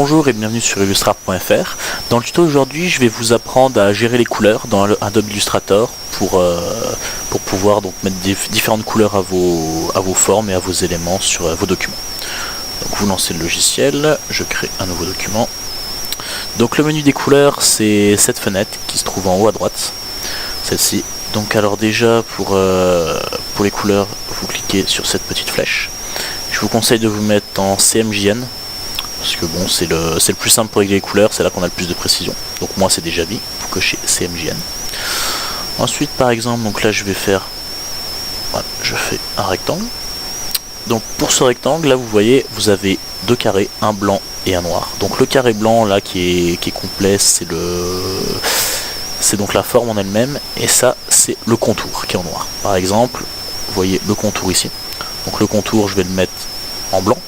Bonjour et bienvenue sur Illustrator.fr. Dans le tuto d'aujourd'hui, je vais vous apprendre à gérer les couleurs dans Adobe Illustrator pour pouvoir donc mettre différentes couleurs à vos formes et à vos éléments sur vos documents. Donc vous lancez le logiciel, je crée un nouveau document. Donc le menu des couleurs, c'est cette fenêtre qui se trouve en haut à droite, celle-ci. Donc alors déjà pour les couleurs, vous cliquez sur cette petite flèche. Je vous conseille de vous mettre en CMJN. Parce que bon, c'est le plus simple pour régler les couleurs, c'est là qu'on a le plus de précision. Donc moi c'est déjà mis, vous cochez CMJN. Ensuite par exemple, donc là je vais faire, voilà, je fais un rectangle. Donc pour ce rectangle là vous voyez, vous avez deux carrés, un blanc et un noir. Donc le carré blanc là qui est complet, c'est donc la forme en elle-même, et ça c'est le contour qui est en noir. Par exemple, vous voyez le contour ici. Donc le contour je vais le mettre en blanc.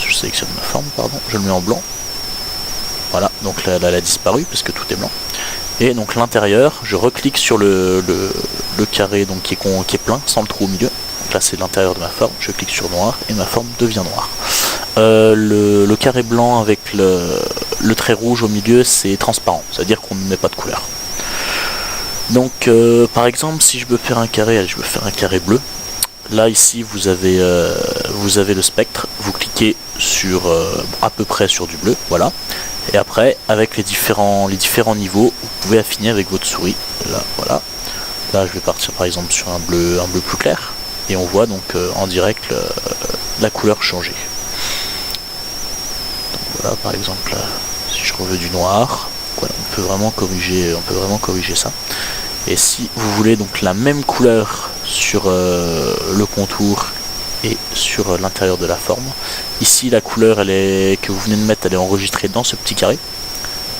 Je sélectionne ma forme, pardon, je le mets en blanc. Voilà, donc là elle a disparu parce que tout est blanc. Et donc l'intérieur, je reclique sur le carré donc qui est plein, sans le trou au milieu. Donc là c'est l'intérieur de ma forme, je clique sur noir et ma forme devient noire. Le carré blanc avec le trait rouge au milieu, c'est transparent, c'est-à-dire qu'on ne met pas de couleur. Donc par exemple, si je veux faire un carré, allez, je veux faire un carré bleu. Là ici vous avez le spectre, vous cliquez sur à peu près sur du bleu, voilà. Et après avec les différents niveaux, vous pouvez affiner avec votre souris. Là voilà. Là je vais partir par exemple sur un bleu plus clair et on voit donc en direct la couleur changer. Donc voilà, par exemple si je veux du noir, voilà, on peut vraiment corriger ça. Et si vous voulez donc la même couleur sur le contour et sur l'intérieur de la forme, ici la couleur que vous venez de mettre, elle est enregistrée dans ce petit carré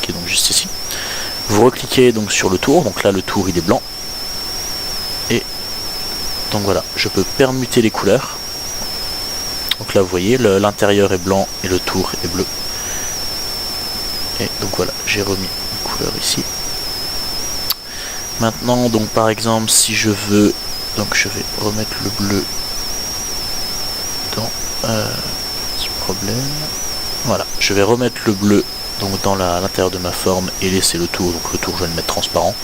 qui est donc juste ici. Vous recliquez donc sur le tour, donc là le tour il est blanc, et donc voilà, je peux permuter les couleurs. Donc là vous voyez l'intérieur est blanc et le tour est bleu, et donc voilà, j'ai remis une couleur ici. Maintenant donc par exemple si je veux, donc je vais remettre le bleu dans ce problème. Voilà, je vais remettre le bleu donc dans l'intérieur de ma forme et laisser le tour. Donc le tour je vais le mettre transparent.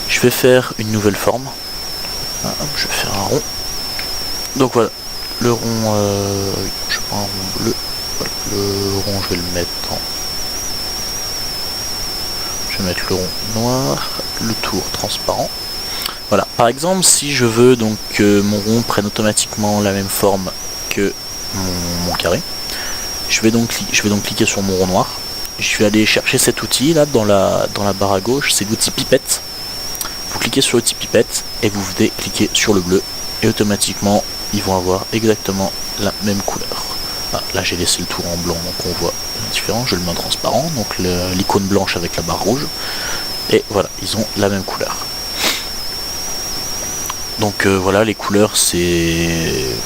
Je vais faire une nouvelle forme. Je vais faire un rond. Donc voilà, le rond, je prends un rond bleu. Voilà, le rond je vais le mettre en... Je vais mettre le rond noir, le tour transparent. Voilà, par exemple, si je veux donc que mon rond prenne automatiquement la même forme que mon carré, je vais donc cliquer sur mon rond noir. Je vais aller chercher cet outil là dans la barre à gauche, c'est l'outil pipette. Vous cliquez sur l'outil pipette et vous venez cliquer sur le bleu et automatiquement ils vont avoir exactement la même couleur. Là j'ai laissé le tour en blanc, donc on voit la différence. Je le mets en transparent, donc l'icône blanche avec la barre rouge, et voilà, ils ont la même couleur. Donc voilà, les couleurs c'est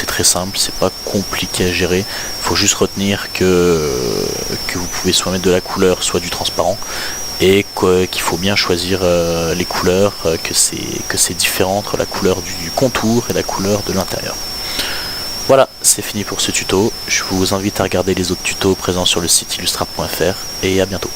très simple, c'est pas compliqué à gérer. Il faut juste retenir que vous pouvez soit mettre de la couleur, soit du transparent, et qu'il faut bien choisir les couleurs, que c'est différent entre la couleur du contour et la couleur de l'intérieur. Voilà, c'est fini pour ce tuto. Je vous invite à regarder les autres tutos présents sur le site Illustrator.fr et à bientôt.